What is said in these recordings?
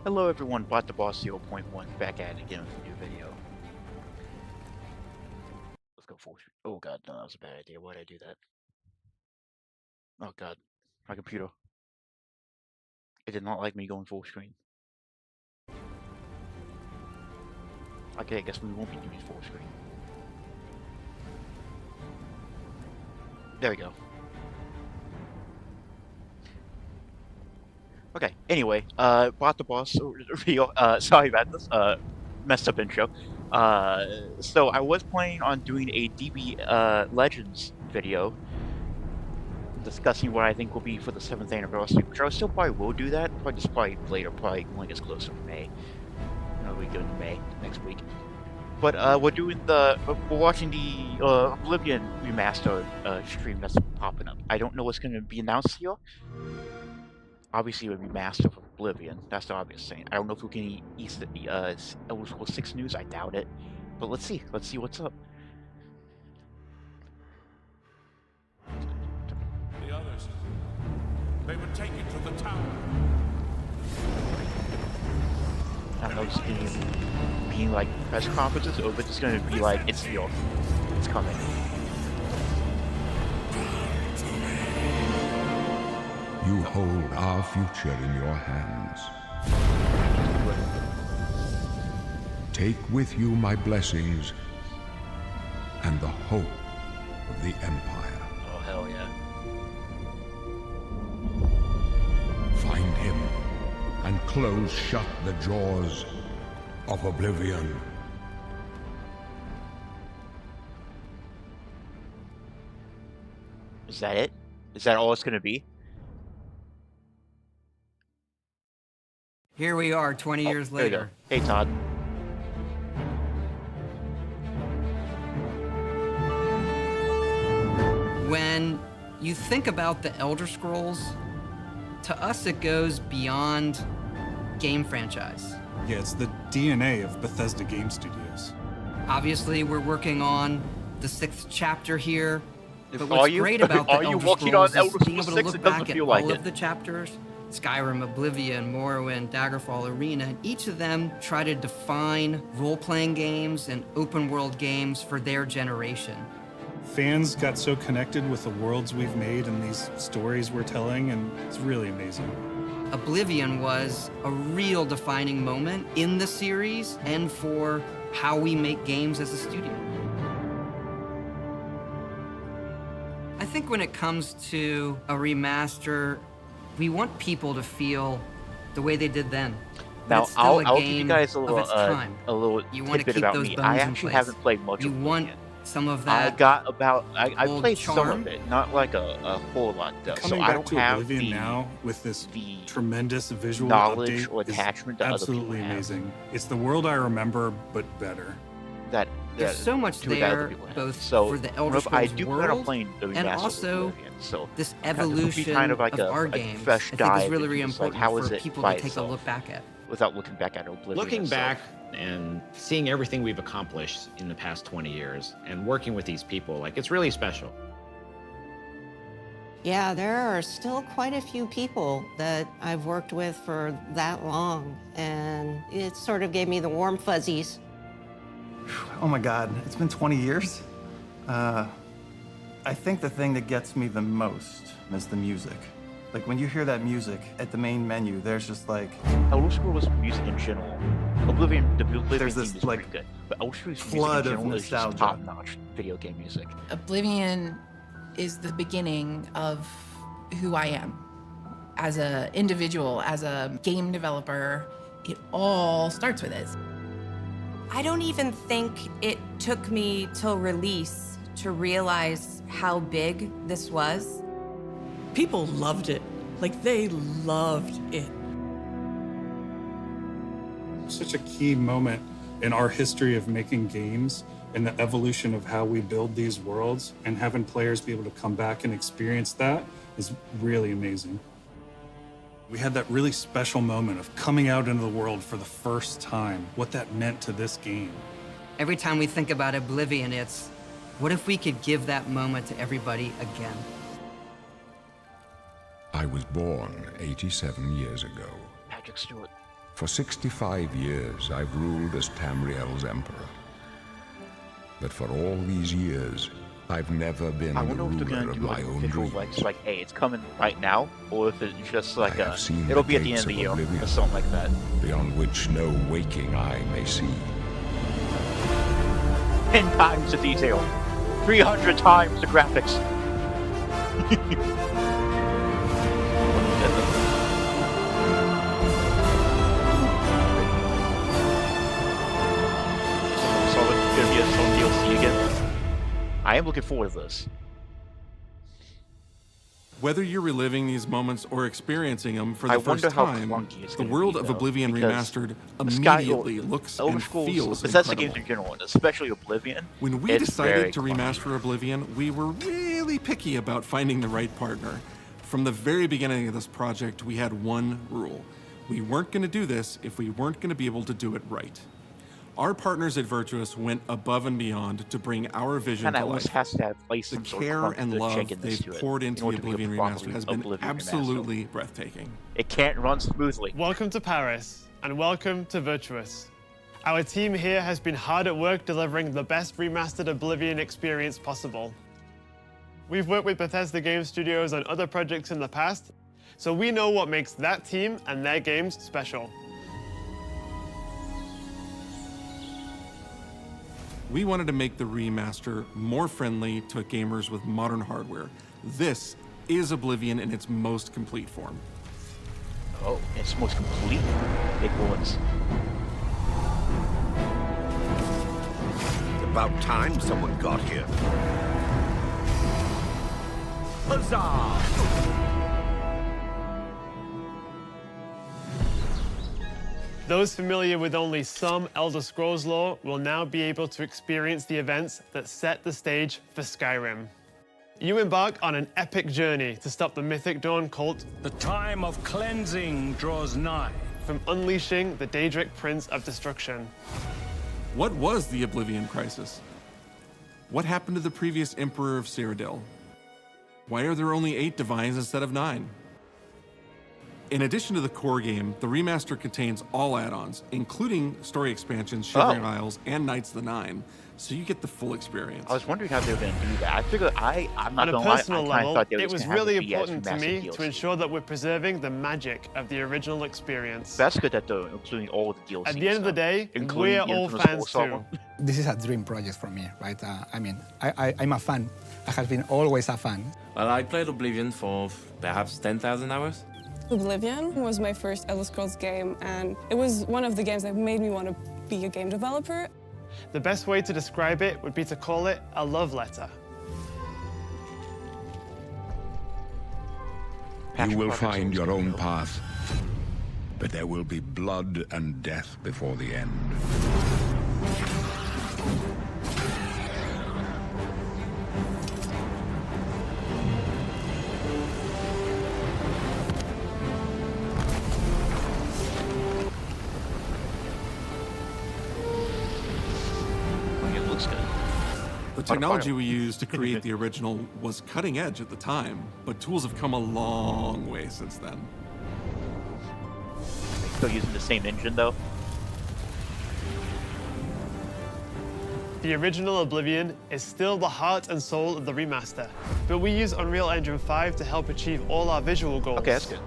Hello everyone, Bot the Boss 0.1 back at it again with a new video. Let's go full screen. Oh god, no, that was a bad idea. Why did I do that? Oh god, my computer. It did not like me going full screen. Okay, I guess we won't be doing full screen. There we go. Okay, anyway, Bot the Boss video, sorry about this, messed up intro. So I was planning on doing a DB Legends video discussing what I think will be for the 7th anniversary, which I still probably will do that, but just probably later, probably when it gets closer to May. We go into May next week. But we're watching the Oblivion Remaster stream that's popping up. I don't know what's going to be announced here. Obviously, a remaster of Oblivion. That's the obvious thing. I don't know if we can East Elder Scrolls 6 news. I doubt it. But let's see. Let's see what's up. The others, they were taken to the tower. I don't know, it's being like press conferences, or if it's just going to be like, it's here. It's coming. You hold our future in your hands. Take with you my blessings and the hope of the Empire. Oh, hell yeah. Find him and close shut the jaws of Oblivion. Is that it? Is that all it's going to be? Here we are 20 years later. Hey, Todd. When you think about the Elder Scrolls, to us it goes beyond game franchise. Yeah, it's the DNA of Bethesda Game Studios. Obviously, we're working on the 6th chapter here. But Are what's you? great about the Are you Elder working Scrolls on Elder is being Scrolls able to 6? look It doesn't back at feel like all it. of the chapters. Skyrim, Oblivion, Morrowind, Daggerfall, Arena, and each of them try to define role-playing games and open-world games for their generation. Fans got so connected with the worlds we've made and these stories we're telling, and it's really amazing. Oblivion was a real defining moment in the series and for how we make games as a studio. I think when it comes to a remaster, we want people to feel the way they did then. Now, It's still a I'll give game you guys a of little, its time. You want to tidbit keep about those me. bones I in actually place. haven't played much You of want Oblivion. some of I that. got about, I old played some charm. of it, not like a whole lot though. Coming So I back don't to have Oblivion the now with this the tremendous visual knowledge update or is attachment that other people absolutely have. amazing. It's the world I remember, but better. There's so much to it that other there, people have. both So, for the Elder I Scrolls do plan on world playing the and remaster also of Oblivion, so this this would be evolution kind of like our a games. fresh I think dive is really, really into just, like, important how is for it people by to take a itself look back at. without looking back at Oblivion. Looking itself. back and seeing everything we've accomplished in the past 20 years and working with these people, like, it's really special. Yeah, there are still quite a few people that I've worked with for that long, and it sort of gave me the warm fuzzies. Oh my God, it's been 20 years? I think the thing that gets me the most is the music. Like when you hear that music at the main menu, there's just like... Elder Scrolls music in general. the Oblivion There's theme this, is like, pretty good, but Elder Scrolls music flood in of general is just nostalgia. top-notch video game music. Oblivion is the beginning of who I am as an individual, as a game developer. It all starts with it. I don't even think it took me till release to realize how big this was. People loved it. Like, they loved it. Such a key moment in our history of making games and the evolution of how we build these worlds, and having players be able to come back and experience that is really amazing. We had that really special moment of coming out into the world for the first time, what that meant to this game. Every time we think about Oblivion, it's, what if we could give that moment to everybody again? I was born 87 years ago. Patrick Stewart. For 65 years, I've ruled as Tamriel's emperor. But for all these years, I've never been I the wonder if they're ruler gonna of do my like own official, dreams. like hey, it's coming right now, or if it's just like I have seen it'll the be at the end gates of the of year Oblivion. or something like that. Beyond which no waking eye may see. 10 times the detail, 300 times the graphics. So it's gonna be some DLC again. I am looking forward to this. Whether you're reliving these moments or experiencing them for the I first wonder how time, clunky it's the gonna world be, of though, Oblivion because Remastered Sky- immediately looks Elder and Scrolls, feels Bethesda incredible. games in general, and especially Oblivion. When we it's decided very to clunky. remaster Oblivion, we were really picky about finding the right partner. From the very beginning of this project, we had one rule. We weren't going to do this if we weren't going to be able to do it right. Our partners at Virtuous went above and beyond to bring our vision And to that almost life. has to have like The some sort of care crumb and to love chickenness they've to it poured in into the order to be a Oblivion proper Remaster has been Oblivion Remaster. absolutely breathtaking. It can't run smoothly. Welcome to Paris, and welcome to Virtuous. Our team here has been hard at work delivering the best remastered Oblivion experience possible. We've worked with Bethesda Game Studios on other projects in the past, so we know what makes that team and their games special. We wanted to make the remaster more friendly to gamers with modern hardware. This is Oblivion in its most complete form. Oh, it's most complete. Big bullets. About time someone got here. Huzzah! Those familiar with only some Elder Scrolls lore will now be able to experience the events that set the stage for Skyrim. You embark on an epic journey to stop the Mythic Dawn cult. The time of cleansing draws nigh. From unleashing the Daedric Prince of Destruction. What was the Oblivion Crisis? What happened to the previous Emperor of Cyrodiil? Why are there only 8 divines instead of 9? In addition to the core game, the remaster contains all add-ons, including story expansions, Shivering Isles, and Knights of the Nine, so you get the full experience. I was wondering how they were going to do that. I figured I'm not On a going to lie, I personal kind of level, thought they were it just was gonna have really it be as important to massive me DLC. to ensure that we're preserving the magic of the original experience. That's good that they're including all the DLCs. At the end of the day, including we're the all infamous fans Warsaw too. one. This is a dream project for me, right? I'm a fan. I have been always a fan. Well, I played Oblivion for perhaps 10,000 hours. Oblivion was my first Elder Scrolls game, and it was one of the games that made me want to be a game developer. The best way to describe it would be to call it a love letter. You will find your own path, but there will be blood and death before the end. It looks good. The technology we used to create the original was cutting edge at the time, but tools have come a long way since then. Still using the same engine though. The original Oblivion is still the heart and soul of the remaster, but we use Unreal Engine 5 to help achieve all our visual goals. Okay, that's good.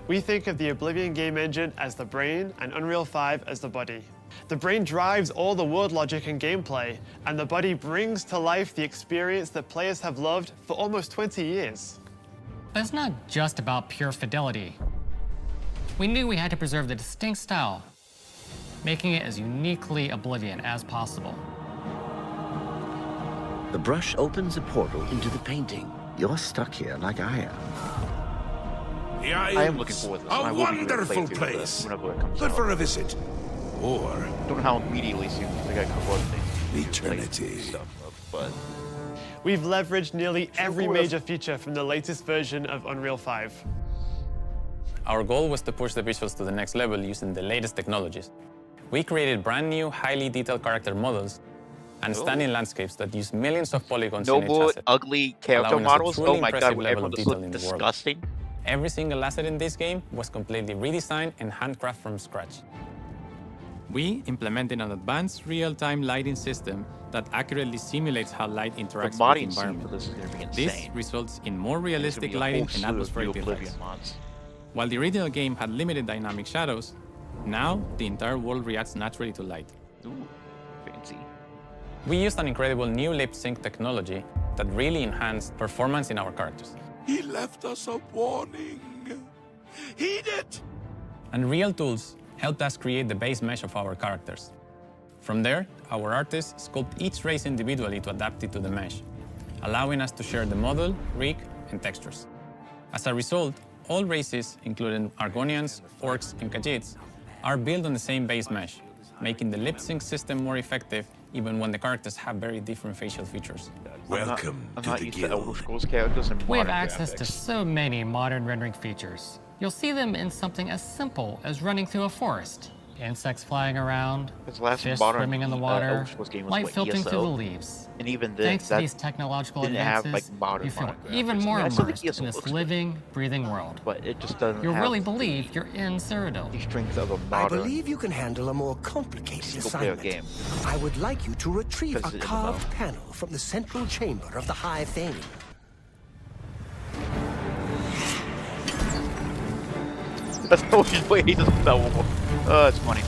We think of the Oblivion game engine as the brain and Unreal 5 as the body. The brain drives all the word logic and gameplay, and the body brings to life the experience that players have loved for almost 20 years. But it's not just about pure fidelity. We knew we had to preserve the distinct style, making it as uniquely Oblivion as possible. The brush opens a portal into the painting. You're stuck here like I am. I am looking forward to this. I A will be doing a wonderful playthrough of place. this whenever it comes Good out. for a visit. Or Don't know how immediately soon I got a couple other things. eternity. Stuff but We've leveraged nearly every major feature from the latest version of Unreal 5. Our goal was to push the visuals to the next level using the latest technologies. We created brand new, highly detailed character models and stunning landscapes that use millions of polygons in each noble, asset, ugly character allowing us a models. truly Oh my god, impressive level everyone of just detail look in the world. disgusting. Every single asset in this game was completely redesigned and handcrafted from scratch. We implemented an advanced real-time lighting system that accurately simulates how light interacts with the modding scene for environment. this is going to be This insane. results in more realistic There's gonna be a lighting whole and slew of atmospheric new Oblivion effects. mods. While the original game had limited dynamic shadows, now the entire world reacts naturally to light. Ooh, fancy. We used an incredible new lip sync technology that really enhanced performance in our characters. He left us a warning. Heed it! And real tools helped us create the base mesh of our characters. From there, our artists sculpt each race individually to adapt it to the mesh, allowing us to share the model, rig, and textures. As a result, all races, including Argonians, Orcs, and Khajiits, are built on the same base mesh, making the lip sync system more effective even when the characters have very different facial features. Welcome I'm to not the used to guild. Elder Scrolls characters and We have modern access to graphics. so many modern rendering features. You'll see them in something as simple as running through a forest. Insects flying around, This last fish modern swimming in the Elder water, Scrolls game was light what, filtering ESO? through the leaves. And even then, Thanks to that these technological didn't have, advances, like, modern you feel graphics. even more I still think immersed in ESO this looks living, breathing world. But it just doesn't You'll have really believe you're in Cyrodiil. the strength of a I modern believe you can handle a more complicated single-player assignment. game. I would like you to retrieve Because a it's carved MMO. panel from the central chamber of the High Fane. That's the way he does that one. Oh, it's funny.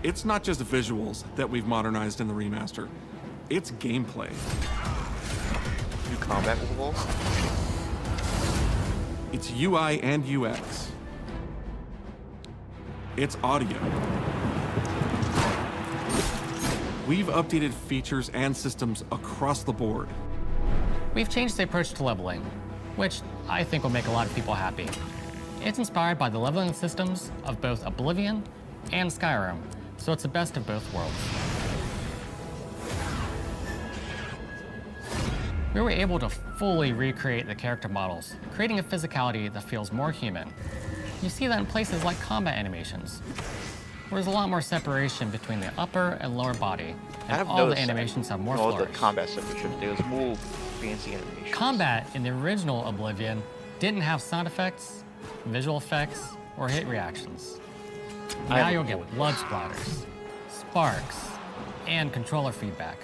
It's not just visuals that we've modernized in the remaster. It's gameplay. New combat walls. It's UI and UX. It's audio. We've updated features and systems across the board. We've changed the approach to leveling, which I think will make a lot of people happy. It's inspired by the leveling systems of both Oblivion and Skyrim, so it's the best of both worlds. We were able to fully recreate the character models, creating a physicality that feels more human. You see that in places like combat animations, where there's a lot more separation between the upper and lower body, I and have all the noticed animations have more all the flourish. combat separation. There's more fancy animations. Combat in the original Oblivion didn't have sound effects, visual effects, or hit reactions. Now you'll get blood splatters, sparks, and controller feedback.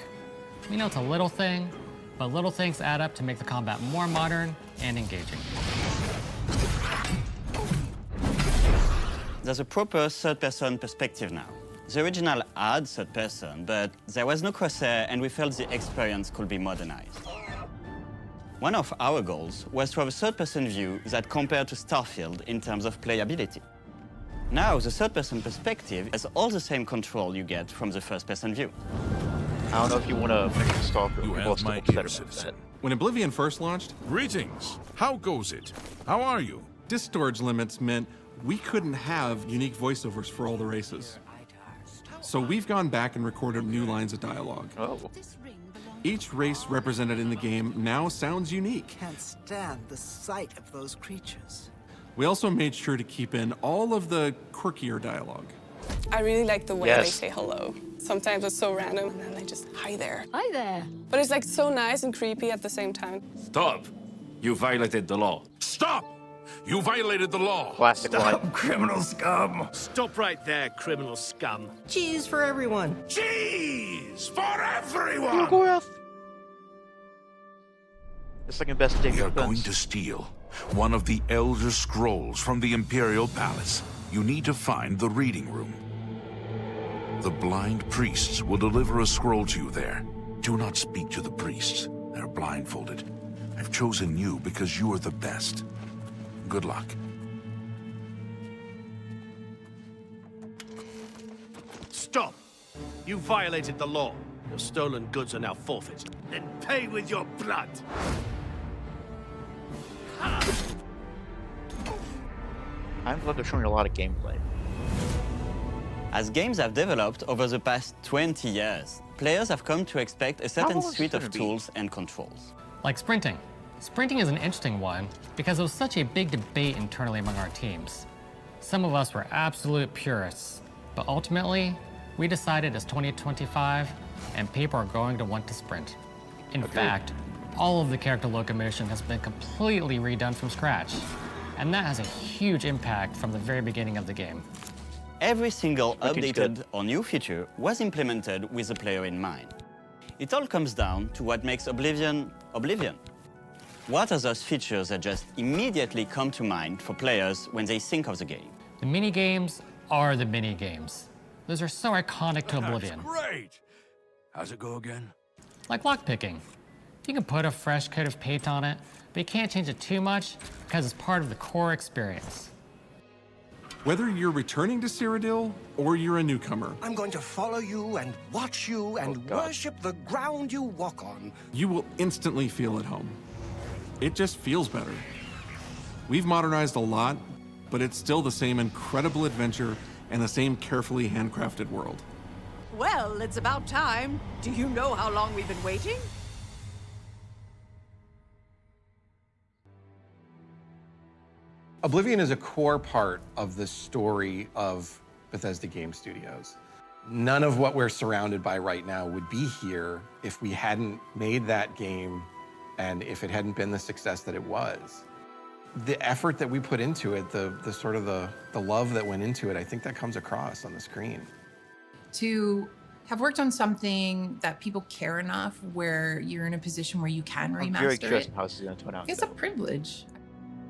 We know it's a little thing, but little things add up to make the combat more modern and engaging. There's a proper third-person perspective now. The original had third-person, but there was no crosshair, and we felt the experience could be modernized. One of our goals was to have a third-person view that compared to Starfield in terms of playability. Now, the third-person perspective has all the same control you get from the first-person view. I don't know if you want to mention Starfield. You People are have still my upset ear, about citizen. that. When Oblivion first launched, Greetings. How goes it? How are you? disk storage limits meant we couldn't have unique voiceovers for all the races. So we've gone back and recorded new lines of dialogue. Oh. Each race represented in the game now sounds unique. Can't stand the sight of those creatures. We also made sure to keep in all of the quirkier dialogue. I really like the way Yes. they say hello. Sometimes it's so random, and then they just, hi there. Hi there. But it's like so nice and creepy at the same time. Stop! You violated the law. Stop! You violated the law. Classic line. Criminal scum! Stop right there, criminal scum. Cheese for everyone. Cheese for everyone! The second best thing. We are going to steal one of the Elder Scrolls from the Imperial Palace. You need to find the reading room. The blind priests will deliver a scroll to you there. Do not speak to the priests. They're blindfolded. I've chosen you because you are the best. Good luck. Stop! You violated the law. Your stolen goods are now forfeit. Then pay with your blood. I'm glad they're showing a lot of gameplay. As games have developed over the past 20 years, players have come to expect a certain long is suite it of gonna be? tools and controls. Like sprinting. Sprinting is an interesting one because it was such a big debate internally among our teams. Some of us were absolute purists, but ultimately, we decided it's 2025 and people are going to want to sprint. In fact, all of the character locomotion has been completely redone from scratch. And that has a huge impact from the very beginning of the game. Every single updated or new feature was implemented with the player in mind. It all comes down to what makes Oblivion, Oblivion. What are those features that just immediately come to mind for players when they think of the game? The mini-games are the mini-games. Those are so iconic to Oblivion. Great! How's it go again? Like lockpicking. You can put a fresh coat of paint on it, but you can't change it too much because it's part of the core experience. Whether you're returning to Cyrodiil or you're a newcomer, I'm going to follow you and watch you and worship the ground you walk on. you will instantly feel at home. It just feels better. We've modernized a lot, but it's still the same incredible adventure and the same carefully handcrafted world. Well, it's about time. Do you know how long we've been waiting? Oblivion is a core part of the story of Bethesda Game Studios. None of what we're surrounded by right now would be here if we hadn't made that game and if it hadn't been the success that it was. The effort that we put into it, the love that went into it, I think that comes across on the screen. To have worked on something that people care enough where you're in a position where you can I'm remaster very curious it, how this is going to turn out. it's a privilege.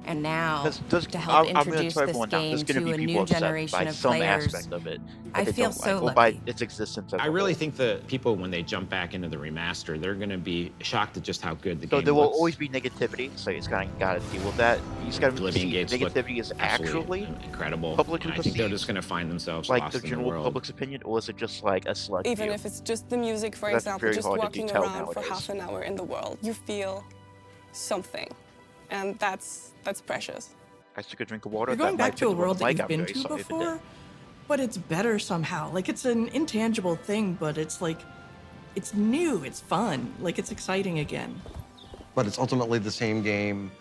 And now, Does- to help I'm gonna introduce tell this everyone now, game there's gonna to be a people new upset generation by of some players, aspect of it that I they feel don't so like, or lucky. by its existence as I a really whole. think that people, when they jump back into the remaster, they're going to be shocked at just how good the So game there will looks. always be negativity, so you just got to deal with that. You just got to Oblivion see games look negativity is absolutely actually incredible. publicly And I think they're perceived, just going to find themselves like lost the in the general world. public's opinion, or is it just like a select Even few? if it's just the music, for That's example, very just hard to walking tell around for nowadays. half an hour in the world, you feel something. And that's precious. I took a drink of water. You're going that back might to a take world that mic, you've I'm been very to sorry if it did. before, but it's better somehow. Like, it's an intangible thing, but it's like, it's new, it's fun, like it's exciting again. But it's ultimately the same game.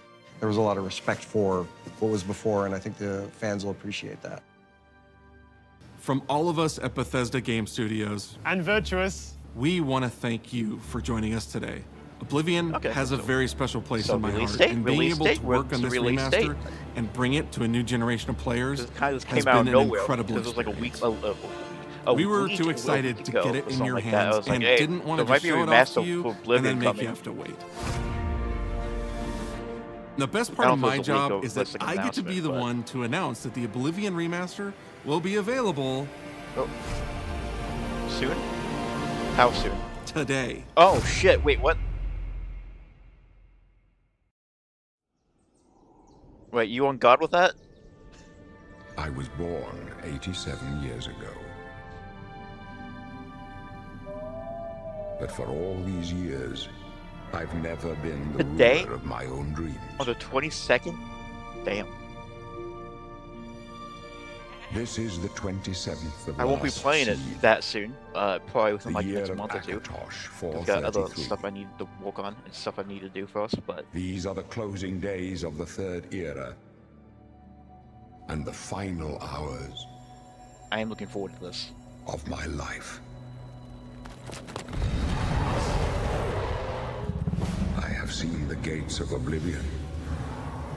There was a lot of respect for what was before, and I think the fans will appreciate that. From all of us at Bethesda Game Studios and Virtuous, we want to thank you for joining us today. Oblivion has a very special place in my release heart, date, and being release able date, to work when's on the this release date? remaster and bring it to a new generation of players This kind of has came out been of an nowhere. incredible Because it was like experience. a We were week too or a excited week to ago get it or in something your like that. I hands was like, and hey, didn't want there to might just be a show it off to remaster you for and Oblivion then make you coming. have to wait. The best I part of don't know if my it's a week job or is that less like an I get to be announcement, the but- one to announce that the Oblivion Remaster will be available Soon? How soon? today. Oh shit! Wait, what? Wait, you on God with that? I was born 87 years ago. But for all these years, I've never been the Today? ruler of my own dreams. On the 22nd? Damn. This is the 27th of I won't be last playing it seed. that soon. Probably within The like the year next of month or two. Akatosh, I've got other 433. stuff I need to work on and stuff I need to do first, but These are the closing days of the Third Era. And the final hours I am looking forward to this. of my life. I have seen the gates of oblivion,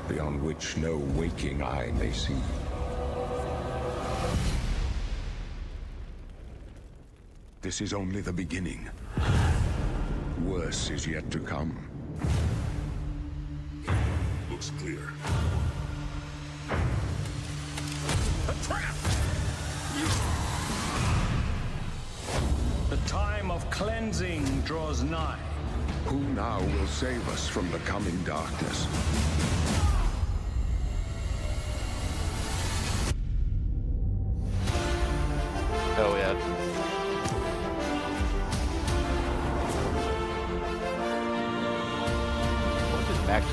beyond which no waking eye may see. This is only the beginning. Worse is yet to come. Looks clear. The time of cleansing draws nigh. Who now will save us from the coming darkness? Oh yeah. What is back to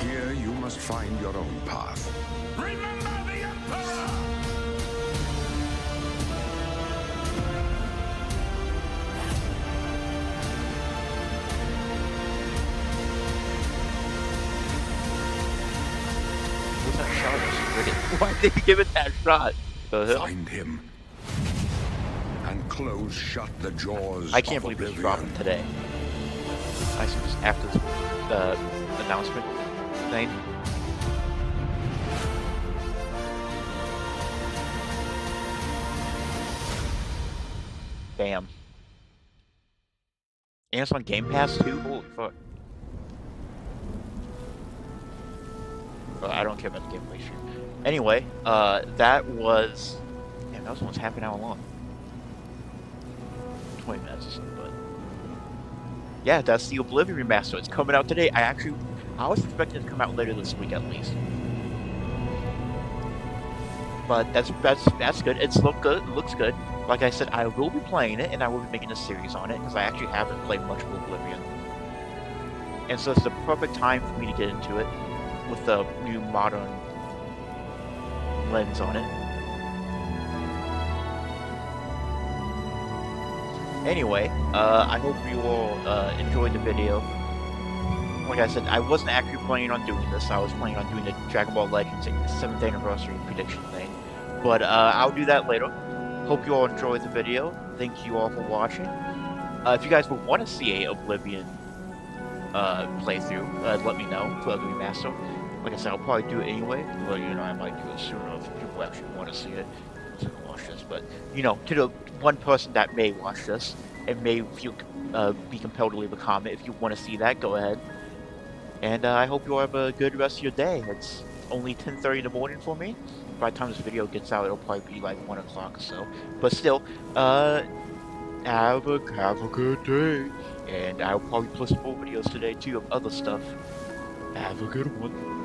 Here you must find your own path. Remember the Emperor! What's that shot? Why did he give it that shot? The hell? Find him and close shut the jaws. I can't believe this dropped today. I see this after this announcement thing. Damn. And it's on Game Pass too? Holy fuck. I don't care about the gameplay shit. Anyway, that was... Damn, that was almost half an hour long. 20 minutes or something, but... Yeah, that's the Oblivion Remaster. It's coming out today. I was expecting it to come out later this week at least. But that's good. It looks good. Like I said, I will be playing it, and I will be making a series on it, because I actually haven't played much of Oblivion. And so it's the perfect time for me to get into it, with the new modern lens on it. Anyway, I hope you all enjoyed the video. Like I said, I wasn't actually planning on doing this. I was planning on doing the Dragon Ball Legends 7th anniversary prediction thing. But I'll do that later. Hope you all enjoyed the video. Thank you all for watching. If you guys would want to see a Oblivion playthrough, let me know for the remaster. Like I said, I'll probably do it anyway, but you know, I might do it sooner if people actually want to see it. I'm gonna watch this, but you know, to the one person that may watch this and may feel be compelled to leave a comment, if you want to see that, go ahead. And I hope you all have a good rest of your day. It's only 10:30 in the morning for me. By the time this video gets out, it'll probably be like 1 o'clock or so. But still, have a good day. And I'll probably post more videos today too of other stuff. Have a good one.